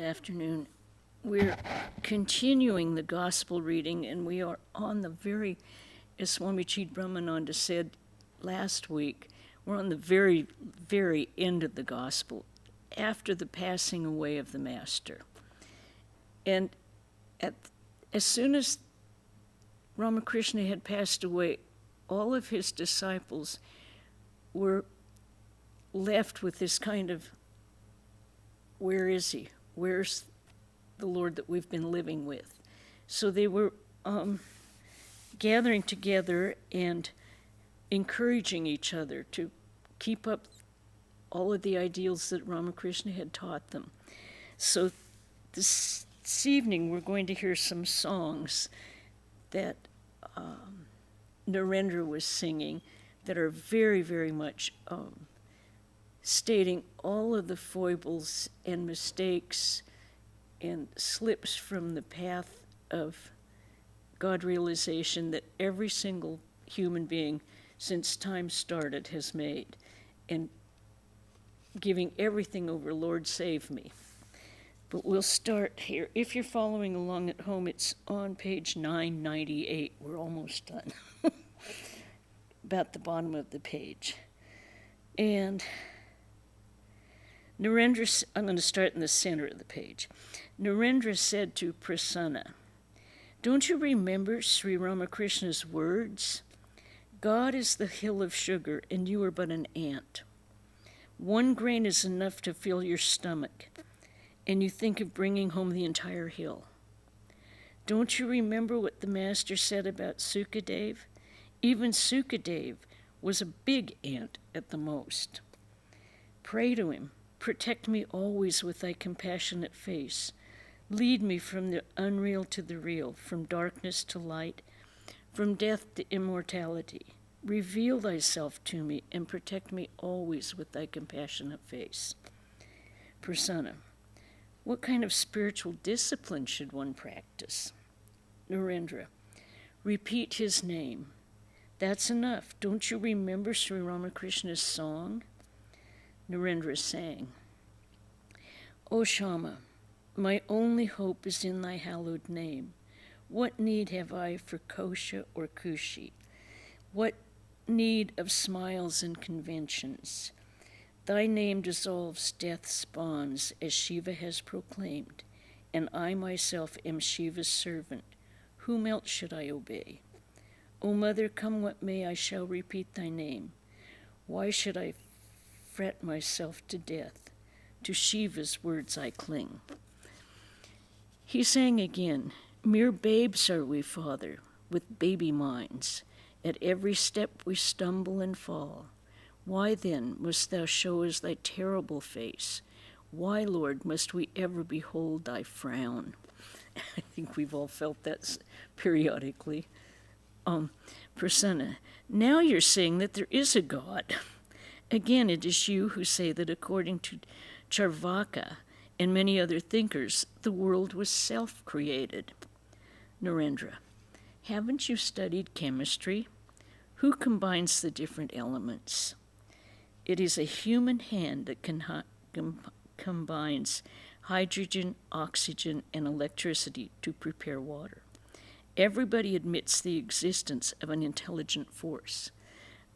afternoon. We're continuing the gospel reading, and we are on the very, as Swami Chidbrahmananda said last week, we're on the very, very end of the gospel, after the passing away of the Master. And as soon as Ramakrishna had passed away, all of his disciples were left with this kind of, where is he? Where's the Lord that we've been living with? So they were gathering together and encouraging each other to keep up all of the ideals that Ramakrishna had taught them. So this evening we're going to hear some songs that Narendra was singing that are very, very much stating all of the foibles and mistakes and slips from the path of God realization that every single human being since time started has made, and giving everything over, Lord, save me. But we'll start here. If you're following along at home, it's on page 998. We're almost done. About the bottom of the page. And Narendra, I'm going to start in the center of the page. Narendra said to Prasanna, "Don't you remember Sri Ramakrishna's words? God is the hill of sugar, and you are but an ant. 1 grain is enough to fill your stomach, and you think of bringing home the entire hill. Don't you remember what the Master said about Sukadev? Even Sukadev was a big ant at the most. Pray to him, protect me always with thy compassionate face. Lead me from the unreal to the real, from darkness to light, from death to immortality. Reveal thyself to me and protect me always with thy compassionate face." Prasanna, what kind of spiritual discipline should one practice? Narendra, repeat his name. That's enough. Don't you remember Sri Ramakrishna's song? Narendra sang, "O Shama, my only hope is in thy hallowed name. What need have I for kosha or kushi? What need of smiles and conventions? Thy name dissolves death's bonds, as Shiva has proclaimed, and I myself am Shiva's servant. Whom else should I obey? O mother, come what may, I shall repeat thy name. Why should I fret myself to death? To Shiva's words I cling." He sang again, "Mere babes are we, Father, with baby minds. At every step we stumble and fall. Why then must thou show us thy terrible face? Why, Lord, must we ever behold thy frown?" I think we've all felt that periodically. Prasanna, now you're saying that there is a God. Again, it is you who say that according to Charvaka and many other thinkers, the world was self-created. Narendra, haven't you studied chemistry? Who combines the different elements? It is a human hand that combines hydrogen, oxygen, and electricity to prepare water. Everybody admits the existence of an intelligent force,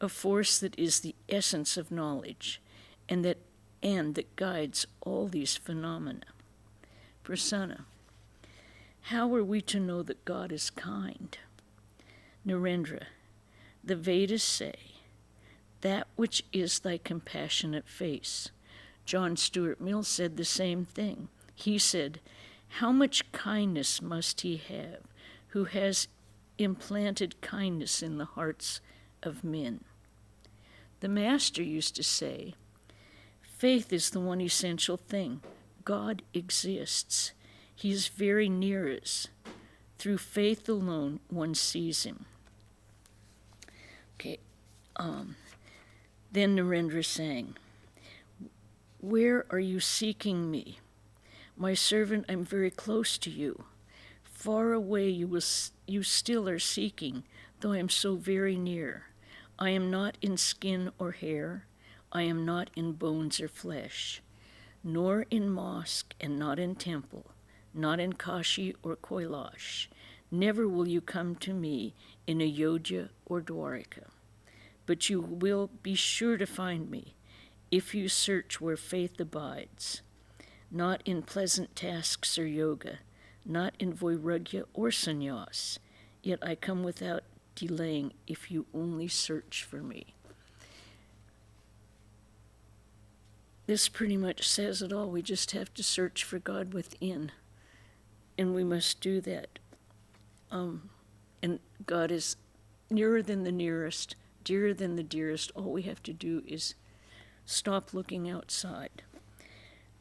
a force that is the essence of knowledge, and that guides all these phenomena. Prasanna, how are we to know that God is kind? Narendra, the Vedas say, that which is thy compassionate face. John Stuart Mill said the same thing. He said, how much kindness must he have who has implanted kindness in the hearts of men? The Master used to say, faith is the one essential thing. God exists. He is very near us. Through faith alone, one sees him. Okay, then Narendra sang, where are you seeking me? My servant, I'm very close to you. Far away you still are seeking, though I am so very near. I am not in skin or hair. I am not in bones or flesh. nor in mosque and not in temple, not in Kashi or Kailash. Never will you come to me in Ayodhya or Dwarika. But you will be sure to find me if you search where faith abides, not in pleasant tasks or yoga, not in vairagya or sannyas. Yet I come without delaying if you only search for me. This pretty much says it all. We just have to search for God within, and we must do that. And God is nearer than the nearest, dearer than the dearest. All we have to do is stop looking outside.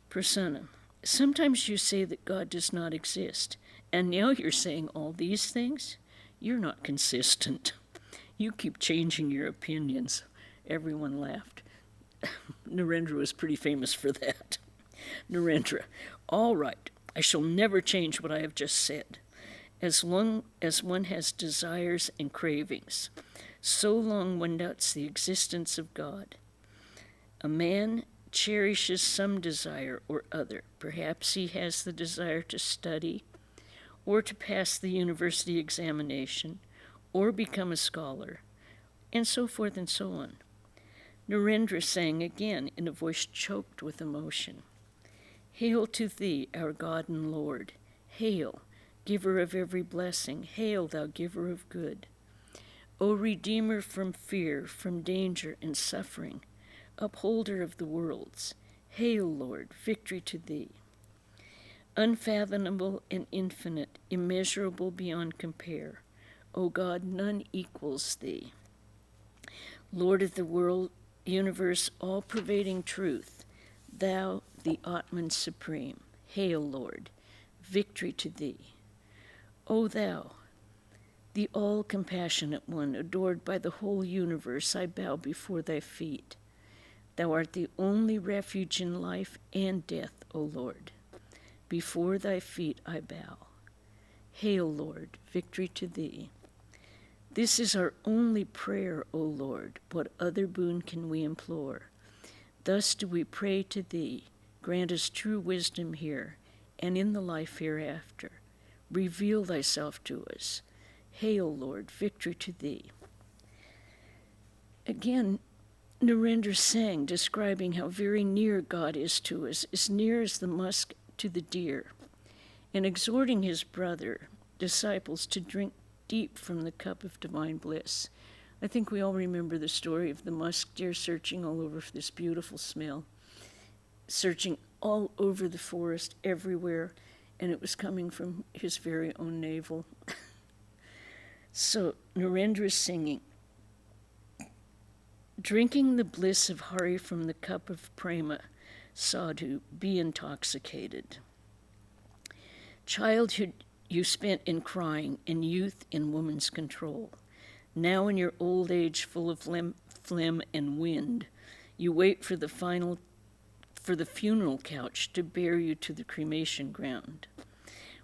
Prasanna, sometimes you say that God does not exist, and now you're saying all these things? You're not consistent. You keep changing your opinions. Everyone laughed. Narendra was pretty famous for that. Narendra, all right, I shall never change what I have just said. As long as one has desires and cravings, so long one doubts the existence of God. A man cherishes some desire or other. Perhaps he has the desire to study, or to pass the university examination, or become a scholar, and so forth and so on. Narendra sang again in a voice choked with emotion. Hail to thee, our God and Lord. Hail, giver of every blessing. Hail, thou giver of good. O Redeemer from fear, from danger and suffering, upholder of the worlds. Hail, Lord, victory to thee. Unfathomable and infinite, immeasurable beyond compare. O God, none equals thee. Lord of the world, universe, all-pervading truth, thou, the Atman supreme. Hail, Lord, victory to thee. O thou, the all-compassionate one, adored by the whole universe, I bow before thy feet. Thou art the only refuge in life and death, O Lord. Before thy feet I bow. Hail, Lord, victory to thee. This is our only prayer, O Lord. What other boon can we implore? Thus do we pray to thee. Grant us true wisdom here and in the life hereafter. Reveal thyself to us. Hail, Lord, victory to thee. Again, Narendra sang, describing how very near God is to us, as near as the musk to the deer, and exhorting his disciples to drink deep from the cup of divine bliss. I think we all remember the story of the musk deer searching all over for this beautiful smell, searching all over the forest, everywhere, and it was coming from his very own navel. So Narendra is singing, drinking the bliss of Hari from the cup of prema, sadhu, be intoxicated. Childhood you spent in crying, and youth in woman's control. Now in your old age full of phlegm and wind, you wait for the funeral couch to bear you to the cremation ground.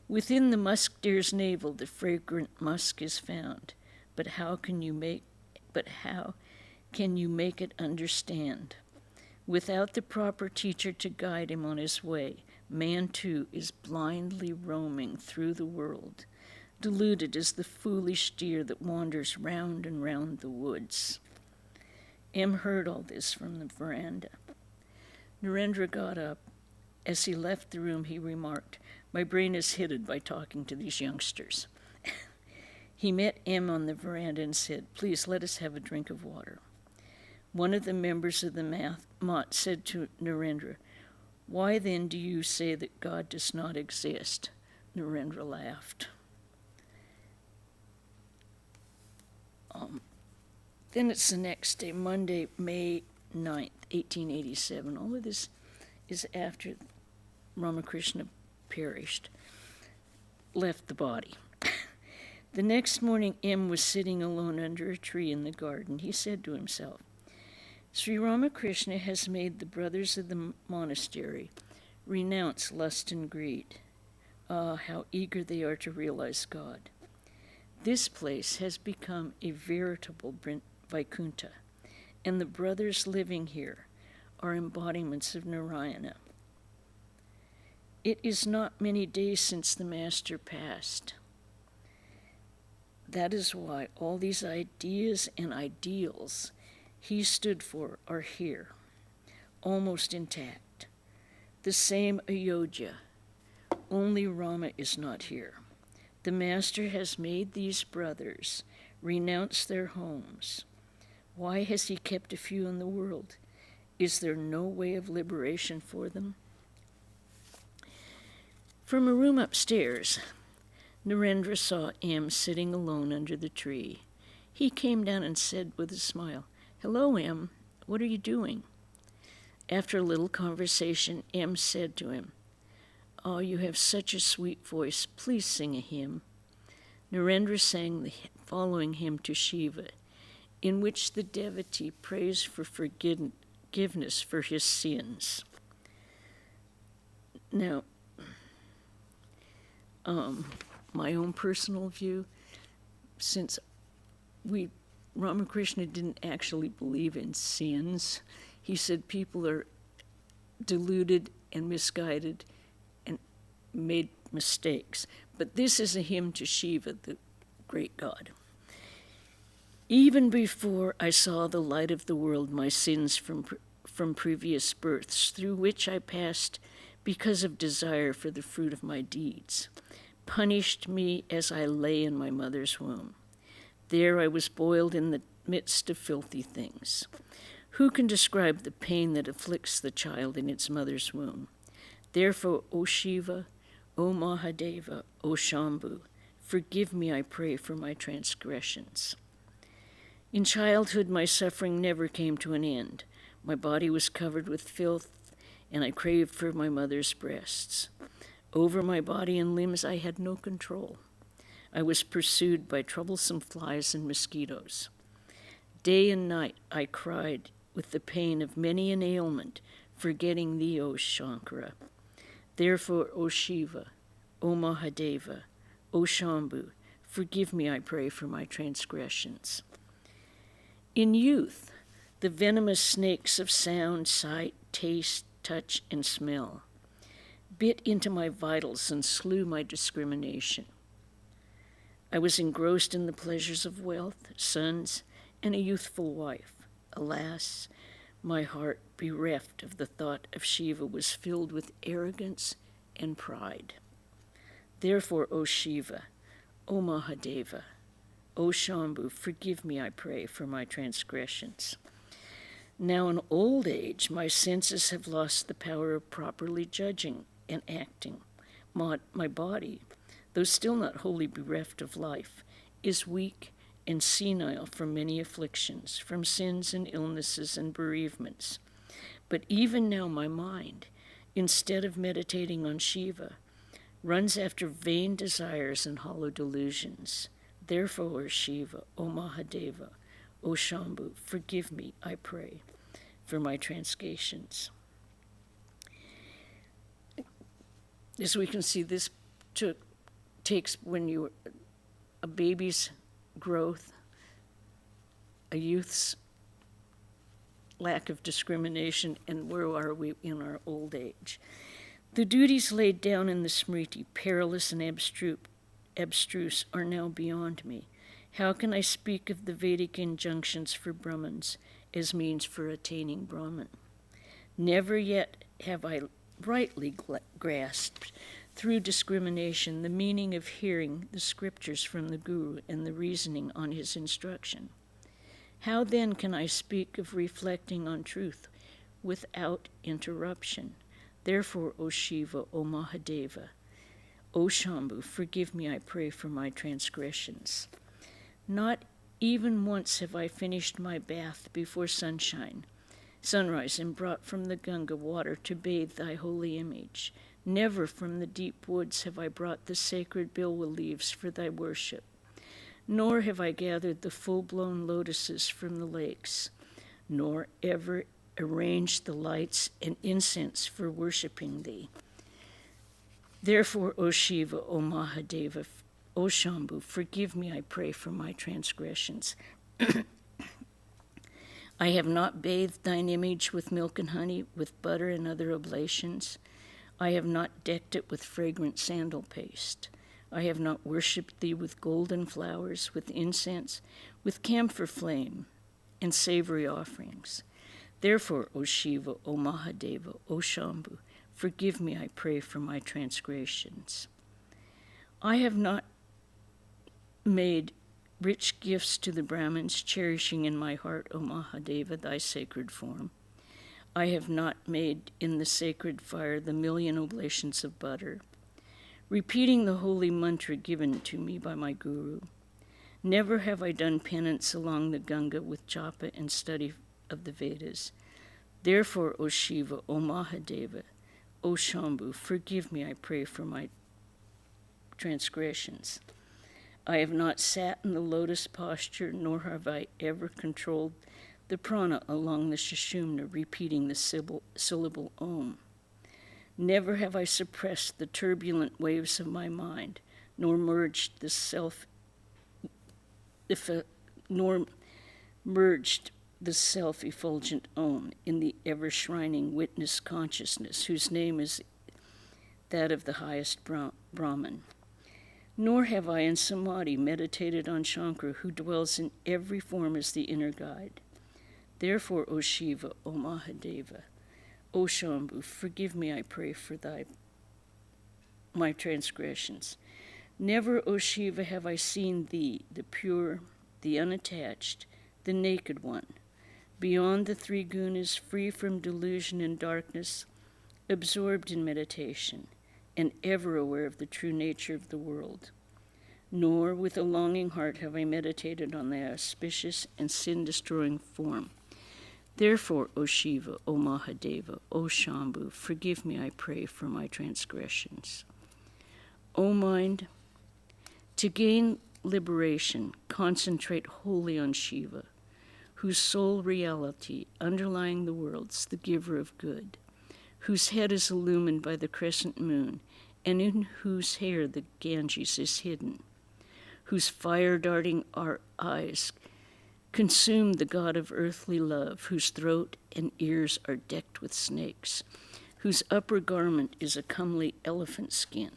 Within the musk deer's navel the fragrant musk is found, but how can you make it understand? Without the proper teacher to guide him on his way, man too is blindly roaming through the world, deluded as the foolish deer that wanders round and round the woods. M heard all this from the veranda. Narendra got up. As he left the room, he remarked, "My brain is hitted by talking to these youngsters." He met M on the veranda and said, "Please let us have a drink of water." One of the members of the Mott said to Narendra, "Why then do you say that God does not exist?" Narendra laughed. Then it's the next day, Monday, May 9th, 1887. All of this is after Ramakrishna left the body. The next morning, M was sitting alone under a tree in the garden. He said to himself, Sri Ramakrishna has made the brothers of the monastery renounce lust and greed. Ah, how eager they are to realize God. This place has become a veritable Vaikuntha, and the brothers living here are embodiments of Narayana. It is not many days since the Master passed. That is why all these ideas and ideals he stood for are here, almost intact. The same Ayodhya, only Rama is not here. The Master has made these brothers renounce their homes. Why has he kept a few in the world? Is there no way of liberation for them? From a room upstairs, Narendra saw M sitting alone under the tree. He came down and said with a smile, "Hello, M. What are you doing?" After a little conversation, M said to him, "Oh, you have such a sweet voice. Please sing a hymn." Narendra sang the following hymn to Shiva, in which the devotee prays for forgiveness for his sins. Now, my own personal view, since Ramakrishna didn't actually believe in sins, he said people are deluded and misguided and made mistakes. But this is a hymn to Shiva, the great god. Even before I saw the light of the world, my sins from previous births, through which I passed because of desire for the fruit of my deeds, punished me as I lay in my mother's womb. There I was boiled in the midst of filthy things. Who can describe the pain that afflicts the child in its mother's womb? Therefore, O Shiva, O Mahadeva, O Shambhu, forgive me, I pray, for my transgressions. In childhood, my suffering never came to an end. My body was covered with filth, and I craved for my mother's breasts. Over my body and limbs, I had no control. I was pursued by troublesome flies and mosquitoes. Day and night, I cried with the pain of many an ailment, forgetting thee, O Shankara. Therefore, O Shiva, O Mahadeva, O Shambhu, forgive me, I pray, for my transgressions. In youth, the venomous snakes of sound, sight, taste, touch, and smell bit into my vitals and slew my discrimination. I was engrossed in the pleasures of wealth, sons, and a youthful wife. Alas, my heart, bereft of the thought of Shiva, was filled with arrogance and pride. Therefore, O Shiva, O Mahadeva, O Shambhu, forgive me, I pray, for my transgressions. Now in old age, my senses have lost the power of properly judging and acting. My body, though still not wholly bereft of life, is weak and senile from many afflictions, from sins and illnesses and bereavements. But even now my mind, instead of meditating on Shiva, runs after vain desires and hollow delusions. Therefore, O Shiva, O Mahadeva, O Shambhu, forgive me, I pray, for my transgressions. As we can see, this takes when a baby's growth, a youth's lack of discrimination, and where are we in our old age. The duties laid down in the Smriti, perilous and abstruse, are now beyond me. How can I speak of the Vedic injunctions for Brahmins as means for attaining Brahman? Never yet have I rightly grasped, through discrimination, the meaning of hearing the scriptures from the Guru and the reasoning on his instruction. How then can I speak of reflecting on truth without interruption? Therefore, O Shiva, O Mahadeva, O Shambhu, forgive me, I pray, for my transgressions. Not even once have I finished my bath before sunrise, and brought from the Ganga water to bathe thy holy image. Never from the deep woods have I brought the sacred bilwa leaves for thy worship, nor have I gathered the full-blown lotuses from the lakes, nor ever arranged the lights and incense for worshiping thee. Therefore, O Shiva, O Mahadeva, O Shambhu, forgive me, I pray, for my transgressions. I have not bathed thine image with milk and honey, with butter and other oblations. I have not decked it with fragrant sandal paste. I have not worshipped thee with golden flowers, with incense, with camphor flame, and savory offerings. Therefore, O Shiva, O Mahadeva, O Shambhu, forgive me, I pray, for my transgressions. I have not made rich gifts to the Brahmins, cherishing in my heart, O Mahadeva, thy sacred form. I have not made in the sacred fire the 1,000,000 oblations of butter, repeating the holy mantra given to me by my guru. Never have I done penance along the Ganga with japa and study of the Vedas. Therefore, O Shiva, O Mahadeva, O Shambhu, forgive me, I pray, for my transgressions. I have not sat in the lotus posture, nor have I ever controlled the prana along the Sushumna, repeating the syllable Om. Never have I suppressed the turbulent waves of my mind, nor merged the self-effulgent Om in the ever-shrining witness consciousness, whose name is that of the highest Brahman. Nor have I in samadhi meditated on Shankara, who dwells in every form as the inner guide. Therefore, O Shiva, O Mahadeva, O Shambhu, forgive me, I pray, for my transgressions. Never, O Shiva, have I seen thee, the pure, the unattached, the naked one, beyond the 3 gunas, free from delusion and darkness, absorbed in meditation, and ever aware of the true nature of the world. Nor with a longing heart have I meditated on thy auspicious and sin-destroying form. Therefore, O Shiva, O Mahadeva, O Shambhu, forgive me, I pray, for my transgressions. O mind, to gain liberation, concentrate wholly on Shiva, whose sole reality, underlying the worlds, the giver of good, whose head is illumined by the crescent moon, and in whose hair the Ganges is hidden, whose fire-darting eyes consume the god of earthly love, whose throat and ears are decked with snakes, whose upper garment is a comely elephant skin.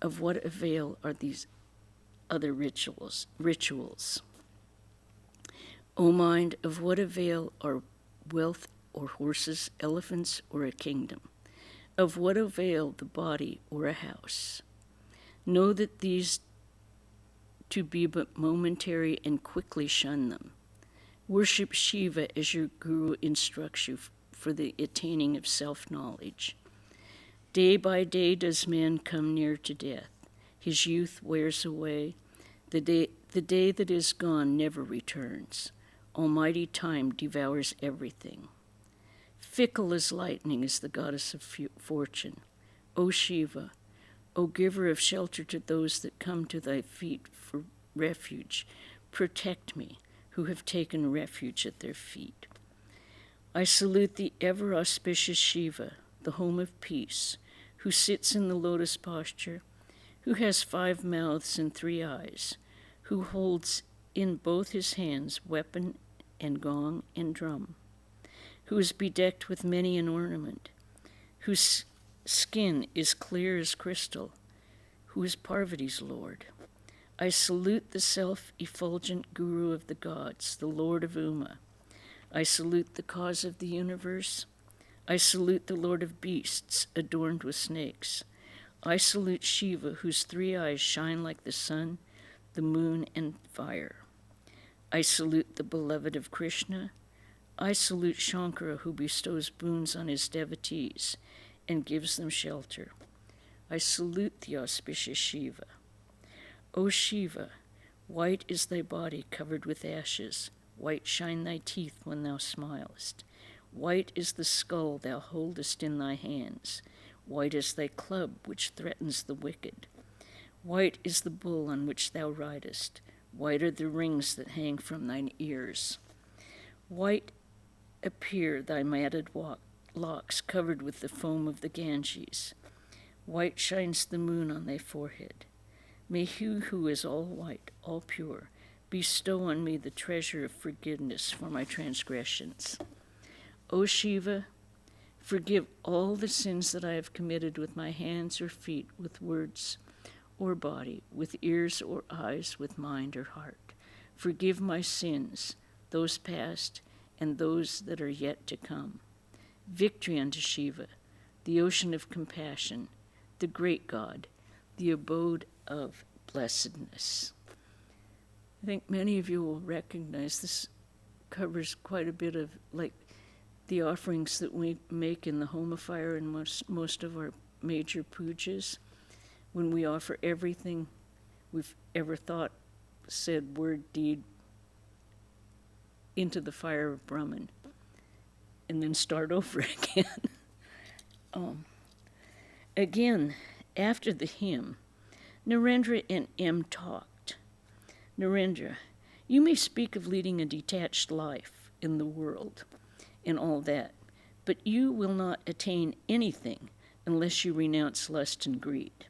Of what avail are these other rituals? O mind, of what avail are wealth or horses, elephants or a kingdom? Of what avail the body or a house? Know that these to be but momentary, and quickly shun them. Worship Shiva as your guru instructs you for the attaining of self-knowledge. Day by day does man come near to death. His youth wears away. The day that is gone never returns. Almighty time devours everything. Fickle as lightning is the goddess of fortune. O Shiva, O giver of shelter to those that come to thy feet for refuge, protect me, who have taken refuge at their feet. I salute the ever-auspicious Shiva, the home of peace, who sits in the lotus posture, who has 5 mouths and 3 eyes, who holds in both his hands weapon and gong and drum, who is bedecked with many an ornament, whose skin is clear as crystal, who is Parvati's lord. I salute the self-effulgent guru of the gods, the lord of Uma. I salute the cause of the universe. I salute the lord of beasts, adorned with snakes. I salute Shiva, whose 3 eyes shine like the sun, the moon, and fire. I salute the beloved of Krishna. I salute Shankara, who bestows boons on his devotees and gives them shelter. I salute the auspicious Shiva. O Shiva, white is thy body covered with ashes, white shine thy teeth when thou smilest. White is the skull thou holdest in thy hands, white is thy club which threatens the wicked. White is the bull on which thou ridest, white are the rings that hang from thine ears. White appear thy matted locks covered with the foam of the Ganges. White shines the moon on thy forehead. May he who is all white, all pure, bestow on me the treasure of forgiveness for my transgressions. O Shiva, Forgive all the sins that I have committed with my hands or feet, with words or body, with ears or eyes, with mind or heart. Forgive my sins, those past and those that are yet to come. Victory unto Shiva, the ocean of compassion, the great God, the abode of blessedness. I think many of you will recognize this covers quite a bit of like the offerings that we make in the Homa fire and most of our major pujas, when we offer everything we've ever thought, said, word, deed, into the fire of Brahman, and then start over again. Again, after the hymn, Narendra and M talked. Narendra, you may speak of leading a detached life in the world and all that, but you will not attain anything unless you renounce lust and greed.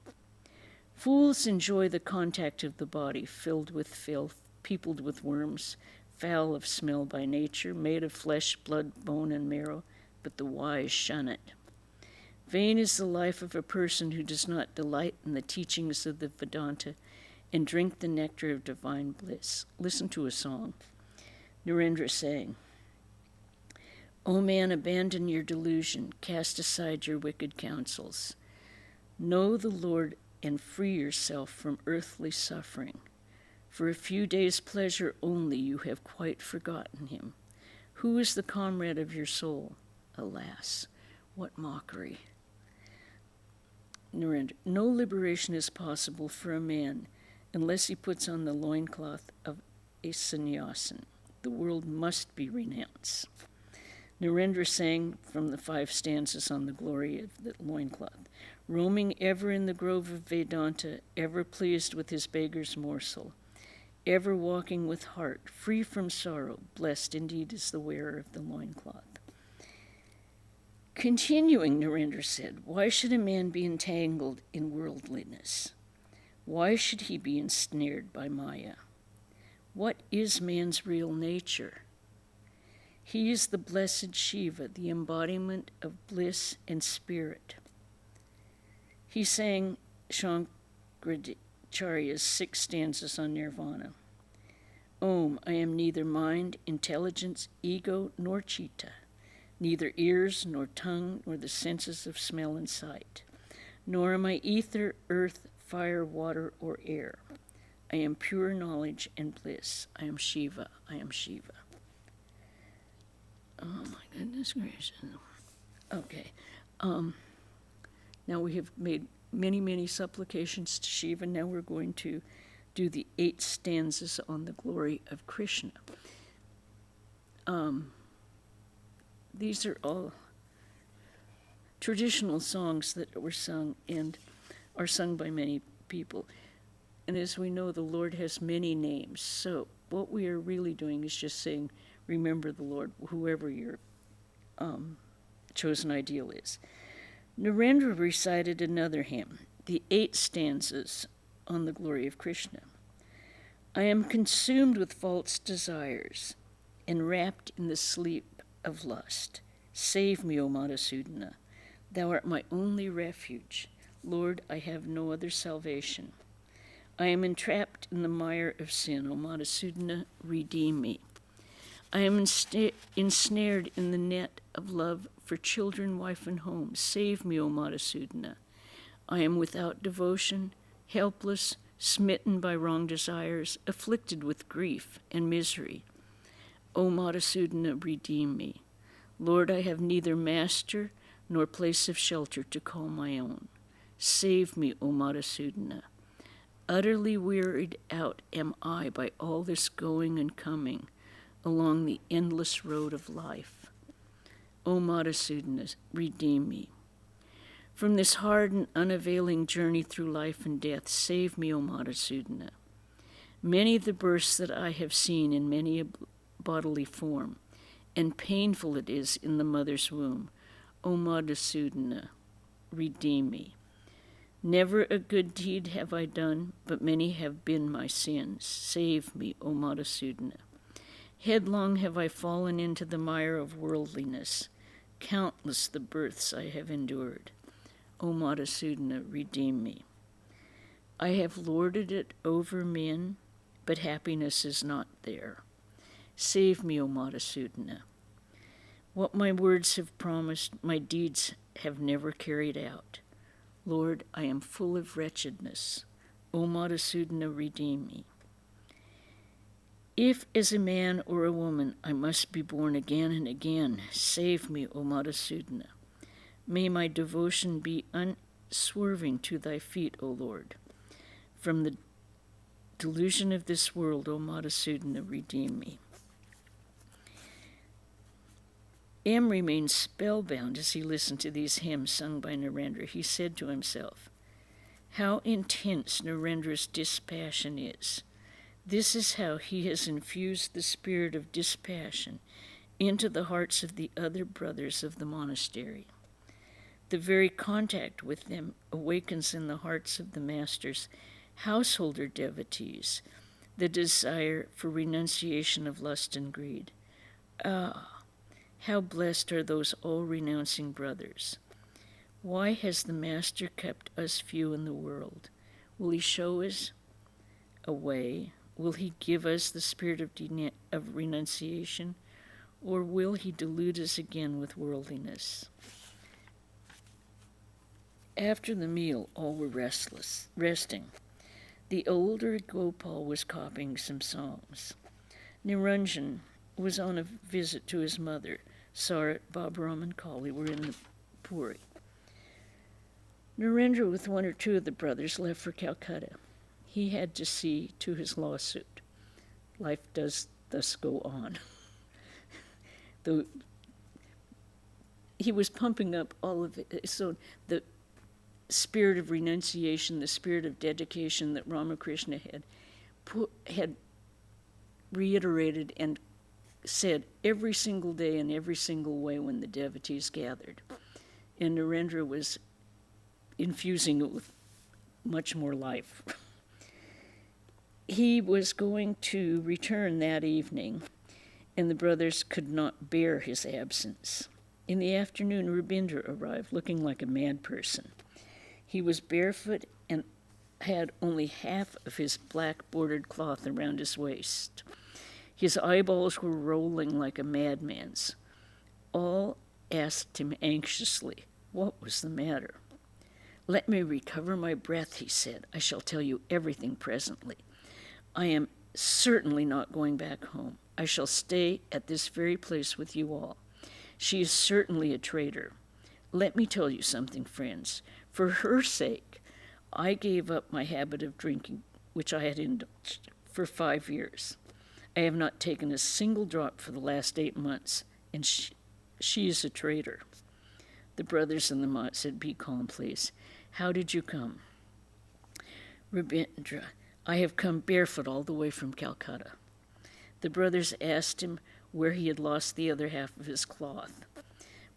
Fools enjoy the contact of the body, filled with filth, peopled with worms, foul of smell by nature, made of flesh, blood, bone, and marrow, but the wise shun it. Vain is the life of a person who does not delight in the teachings of the Vedanta and drink the nectar of divine bliss. Listen to a song. Narendra sang, O man, abandon your delusion, cast aside your wicked counsels. Know the Lord and free yourself from earthly suffering. For a few days' pleasure only you have quite forgotten him. Who is the comrade of your soul? Alas, what mockery. Narendra, no liberation is possible for a man unless he puts on the loincloth of a sannyasin. The world must be renounced. Narendra sang from the 5 stanzas on the glory of the loincloth. Roaming ever in the grove of Vedanta, ever pleased with his beggar's morsel, ever walking with heart, free from sorrow, blessed indeed is the wearer of the loincloth. Continuing, Narendra said, why should a man be entangled in worldliness? Why should he be ensnared by Maya? What is man's real nature? He is the blessed Shiva, the embodiment of bliss and spirit. He sang Shankaracharya's 6 stanzas on nirvana. Om, I am neither mind, intelligence, ego, nor chitta, neither ears, nor tongue, nor the senses of smell and sight, nor am I ether, earth, fire, water, or air. I am pure knowledge and bliss. I am Shiva. I am Shiva. Oh my goodness gracious. Okay. Now we have made many, many supplications to Shiva. Now we're going to do the 8 stanzas on the glory of Krishna. These are all traditional songs that were sung and are sung by many people. And as we know, the Lord has many names. So what we are really doing is just saying, remember the Lord, whoever your chosen ideal is. Narendra recited another hymn, the 8 stanzas on the glory of Krishna. I am consumed with false desires and wrapped in the sleep of lust. Save me, O Madhusudana. Thou art my only refuge. Lord, I have no other salvation. I am entrapped in the mire of sin. O Madhusudana, redeem me. I am ensnared in the net of love for children, wife, and home. Save me, O Madhusudana. I am without devotion, helpless, smitten by wrong desires, afflicted with grief and misery. O Madhusudana, redeem me. Lord, I have neither master nor place of shelter to call my own. Save me, O Madhusudana. Utterly wearied out am I by all this going and coming along the endless road of life. O Madhusudana, redeem me. From this hard and unavailing journey through life and death, save me, O Madhusudana. Many the births that I have seen in many a bodily form, and painful it is in the mother's womb. O Madhusudana, redeem me. Never a good deed have I done, but many have been my sins. Save me, O Madhusudana. Headlong have I fallen into the mire of worldliness. Countless the births I have endured. O Madhusudana, redeem me. I have lorded it over men, but happiness is not there. Save me, O Madhusudana. What my words have promised, my deeds have never carried out. Lord, I am full of wretchedness. O Madhusudana, redeem me. If as a man or a woman I must be born again and again, save me, O Madhusudana. May my devotion be unswerving to thy feet, O Lord. From the delusion of this world, O Madhusudana, redeem me. M remained spellbound as he listened to these hymns sung by Narendra. He said to himself, how intense Narendra's dispassion is. This is how he has infused the spirit of dispassion into the hearts of the other brothers of the monastery. The very contact with them awakens in the hearts of the master's householder devotees the desire for renunciation of lust and greed. Ah, how blessed are those all-renouncing brothers. Why has the Master kept us few in the world? Will he show us a way? Will he give us the spirit of renunciation? Or will he delude us again with worldliness? After the meal, all were resting. The older Gopal was copying some songs. Niranjan was on a visit to his mother. Sarat, Baburam, and Kali were in the Puri. Narendra, with one or two of the brothers, left for Calcutta. He had to see to his lawsuit. Life does thus go on. Though he was pumping up all of it. So the spirit of renunciation, the spirit of dedication that Ramakrishna had reiterated and said every single day in every single way when the devotees gathered. And Narendra was infusing it with much more life. He was going to return that evening, and the brothers could not bear his absence. In the afternoon, Rabindra arrived, looking like a mad person. He was barefoot and had only half of his black bordered cloth around his waist. His eyeballs were rolling like a madman's. All asked him anxiously what was the matter. Let me recover my breath, he said. I shall tell you everything presently. I am certainly not going back home. I shall stay at this very place with you all. She is certainly a traitor. Let me tell you something, friends. For her sake, I gave up my habit of drinking, which I had indulged for 5 years. I have not taken a single drop for the last 8 months, and she is a traitor. The brothers in the mat said, be calm, please. How did you come? Rabindra, I have come barefoot all the way from Calcutta. The brothers asked him where he had lost the other half of his cloth.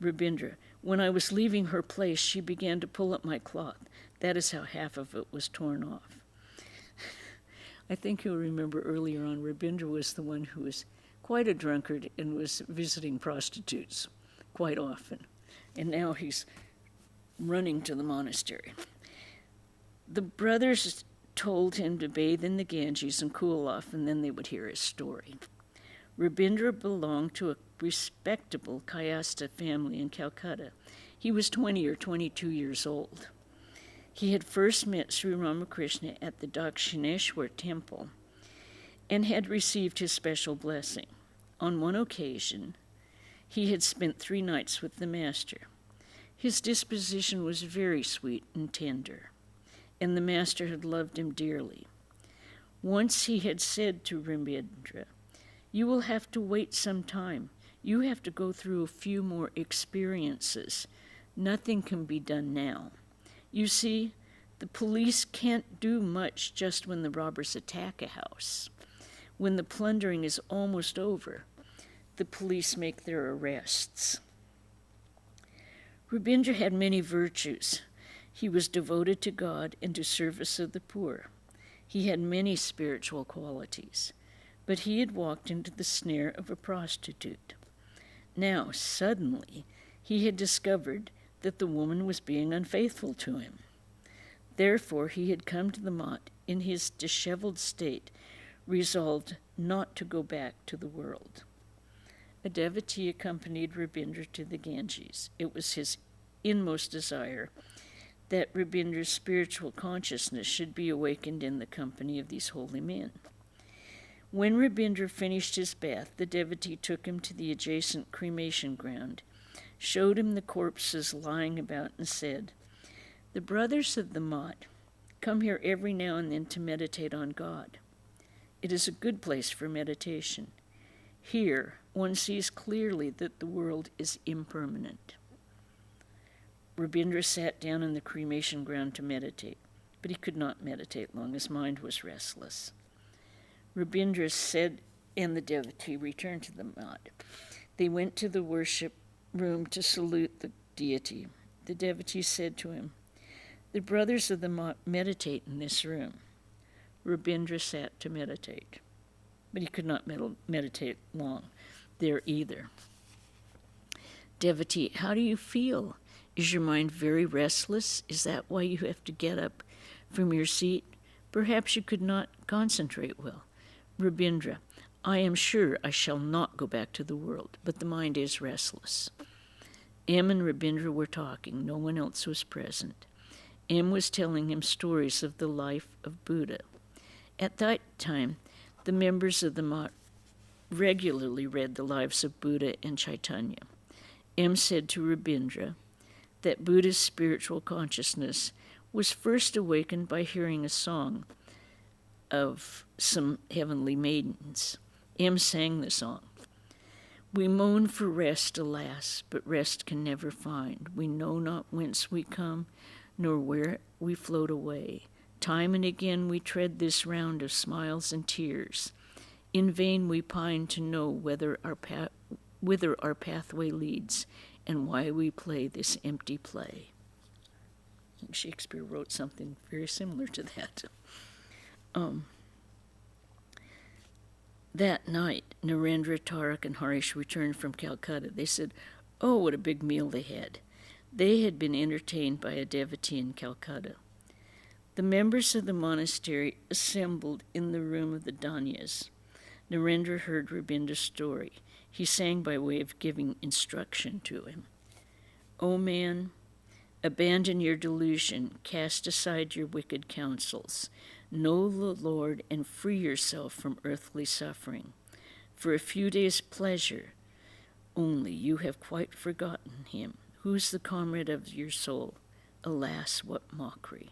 Rabindra, when I was leaving her place, she began to pull up my cloth. That is how half of it was torn off. I think you'll remember earlier on, Rabindra was the one who was quite a drunkard and was visiting prostitutes quite often. And now he's running to the monastery. The brothers told him to bathe in the Ganges and cool off, and then they would hear his story. Rabindra belonged to a respectable Kayasta family in Calcutta. He was 20 or 22 years old. He had first met Sri Ramakrishna at the Dakshineshwar temple and had received his special blessing. On one occasion, he had spent 3 nights with the master. His disposition was very sweet and tender, and the master had loved him dearly. Once he had said to Rabindra, you will have to wait some time. You have to go through a few more experiences. Nothing can be done now. You see, the police can't do much just when the robbers attack a house. When the plundering is almost over, the police make their arrests. Rabindra had many virtues. He was devoted to God and to service of the poor. He had many spiritual qualities, but he had walked into the snare of a prostitute. Now, suddenly, He had discovered that the woman was being unfaithful to him. Therefore, he had come to the Mott in his disheveled state, resolved not to go back to the world. A devotee accompanied Rabindra to the Ganges. It was his inmost desire that Rabindra's spiritual consciousness should be awakened in the company of these holy men. When Rabindra finished his bath, the devotee took him to the adjacent cremation ground, showed him the corpses lying about, and said, "The brothers of the Mott come here every now and then to meditate on God. It is a good place for meditation. Here, one sees clearly that the world is impermanent." Rabindra sat down in the cremation ground to meditate, but he could not meditate long. His mind was restless. Rabindra said, and the devotee returned to the Mott. They went to the worship room to salute the deity. The devotee said to him, "The brothers of the Mott meditate in this room." Rabindra sat to meditate, but he could not meditate long there either. Devotee, how do you feel? Is your mind very restless? Is that why you have to get up from your seat? Perhaps you could not concentrate well. Rabindra, I am sure I shall not go back to the world, but the mind is restless. M and Rabindra were talking. No one else was present. M was telling him stories of the life of Buddha. At that time, the members of the Mott regularly read the lives of Buddha and Chaitanya. M said to Rabindra that Buddha's spiritual consciousness was first awakened by hearing a song of some heavenly maidens. M sang the song. "We moan for rest, alas, but rest can never find. We know not whence we come, nor where we float away. Time and again we tread this round of smiles and tears. In vain we pine to know whither our pathway leads, and why we play this empty play." Shakespeare wrote something very similar to that. That night, Narendra, Tarak, and Harish returned from Calcutta. They said, "Oh, what a big meal they had." They had been entertained by a devotee in Calcutta. The members of the monastery assembled in the room of the Danyas. Narendra heard Rabindra's story. He sang by way of giving instruction to him. "O man, abandon your delusion, cast aside your wicked counsels. Know the Lord and free yourself from earthly suffering. For a few days' pleasure only you have quite forgotten him. Who's the comrade of your soul? Alas, what mockery."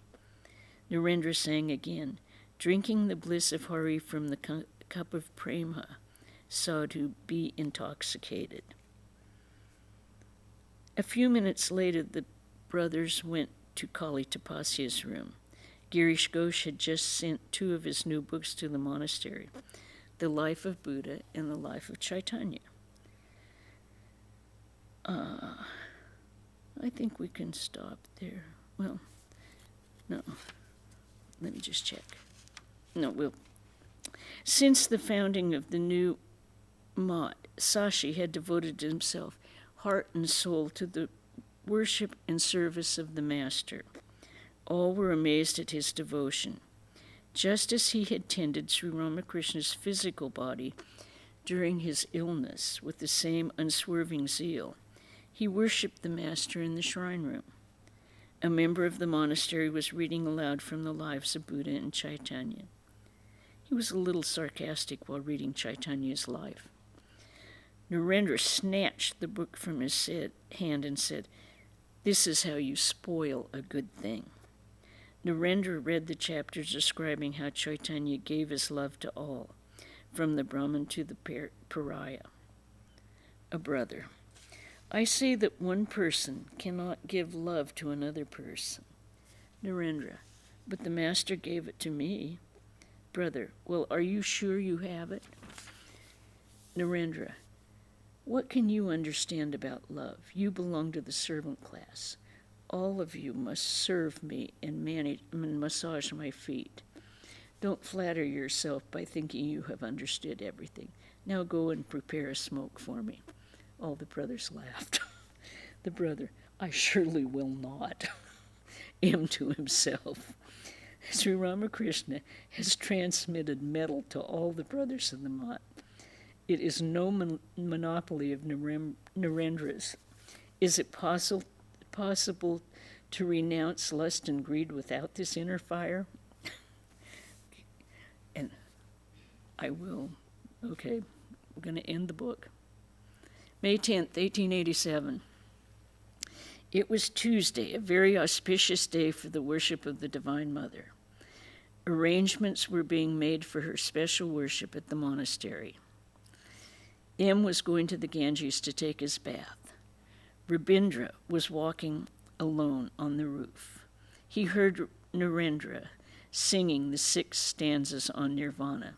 Narendra sang again, "Drinking the bliss of Hari from the cup of prema, sadhu, be intoxicated." A few minutes later, the brothers went to Kali Tapasya's room. Girish Ghosh had just sent 2 of his new books to the monastery, The Life of Buddha and The Life of Chaitanya. I think we can stop there. Well, no. Let me just check. No, Since the founding of the new Mott, Sashi had devoted himself heart and soul to the worship and service of the Master. All were amazed at his devotion. Just as he had tended Sri Ramakrishna's physical body during his illness with the same unswerving zeal, he worshipped the Master in the shrine room. A member of the monastery was reading aloud from the lives of Buddha and Chaitanya. He was a little sarcastic while reading Chaitanya's life. Narendra snatched the book from his hand and said, "This is how you spoil a good thing." Narendra read the chapters describing how Chaitanya gave his love to all, from the Brahmin to the pariah. A brother. I say that one person cannot give love to another person. Narendra. But the Master gave it to me. Brother. Well, are you sure you have it? Narendra. What can you understand about love? You belong to the servant class. All of you must serve me and massage my feet. Don't flatter yourself by thinking you have understood everything. Now go and prepare a smoke for me. All the brothers laughed. The brother, I surely will not. M to himself. Sri Ramakrishna has transmitted metal to all the brothers of the Mat. It is no monopoly of Narendra's. Is it possible to renounce lust and greed without this inner fire? And I will. Okay, we're going to end the book. May 10th, 1887. It was Tuesday, a very auspicious day for the worship of the Divine Mother. Arrangements were being made for her special worship at the monastery. M was going to the Ganges to take his bath. Rabindra was walking alone on the roof. He heard Narendra singing the 6 stanzas on Nirvana.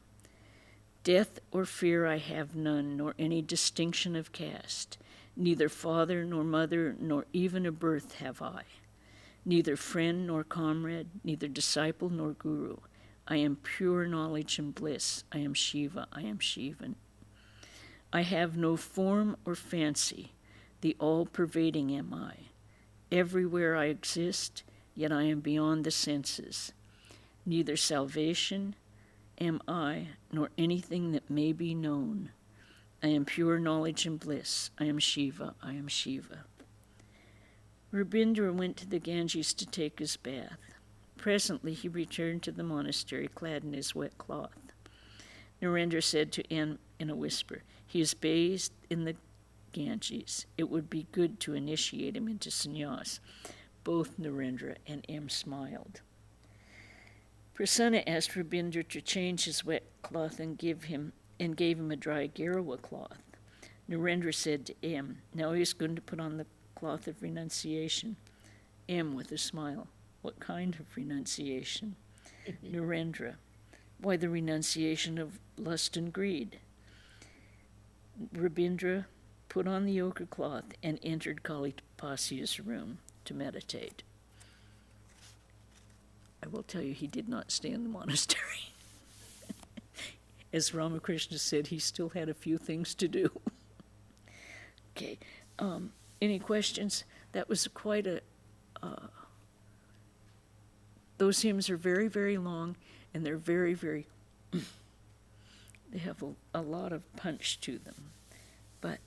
Death or fear I have none, nor any distinction of caste. Neither father nor mother, nor even a birth have I. Neither friend nor comrade, neither disciple nor guru. I am pure knowledge and bliss. I am Shiva, I am Shivan. I have no form or fancy. The all-pervading am I. Everywhere I exist, yet I am beyond the senses. Neither salvation am I, nor anything that may be known. I am pure knowledge and bliss. I am Shiva, I am Shiva. Rabindra went to the Ganges to take his bath. Presently he returned to the monastery clad in his wet cloth. Narendra said to N in a whisper, he is bathed in the Ganges. It would be good to initiate him into sannyas. Both Narendra and M smiled. Prasanna asked Rabindra to change his wet cloth and gave him a dry Garawa cloth. Narendra said to M, now he is going to put on the cloth of renunciation. M with a smile, what kind of renunciation? Narendra, why the renunciation of lust and greed. Rabindra put on the ochre cloth and entered Kalipasya's room to meditate. I will tell you, he did not stay in the monastery. As Ramakrishna said, he still had a few things to do. Okay, any questions? That was quite a... those hymns are very, very long, and they're very, very... they have a lot of punch to them. But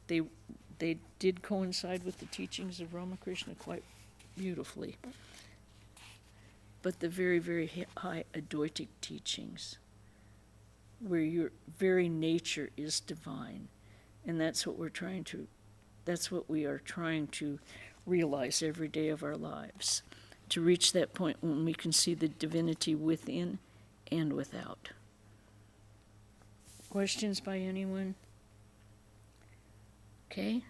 they did coincide with the teachings of Ramakrishna quite beautifully. But the very, very high Advaitic teachings, where your very nature is divine, and that's what we are trying to realize every day of our lives, to reach that point when we can see the divinity within and without. Questions by anyone? Okay.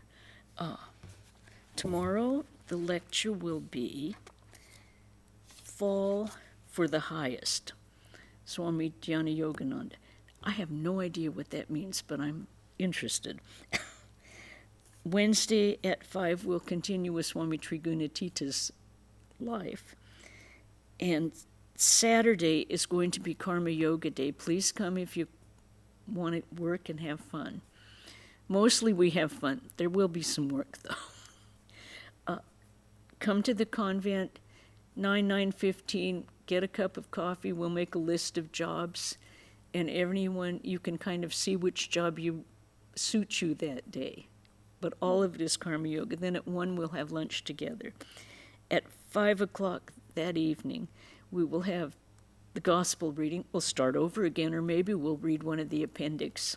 Tomorrow the lecture will be Fall for the Highest, Swami Dhyana Yogananda. I have no idea what that means, but I'm interested. Wednesday at 5 we'll continue with Swami Trigunatita's life. And Saturday is going to be Karma Yoga Day. Please come if you want to work and have fun. Mostly we have fun. There will be some work, though. Come to the convent, 9:15, get a cup of coffee. We'll make a list of jobs, and everyone, you can kind of see which job suits you that day. But all of it is Karma Yoga. Then at 1, we'll have lunch together. At 5 o'clock that evening, we will have the gospel reading. We'll start over again, or maybe we'll read one of the appendix.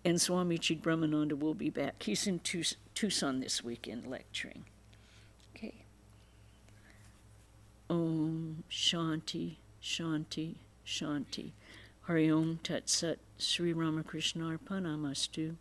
And Swami Chidbrahmananda will be back. He's in Tucson this weekend lecturing. Okay. Om Shanti, Shanti, Shanti. Hari Om Tat Sat Sri Ramakrishna Arpanamastu.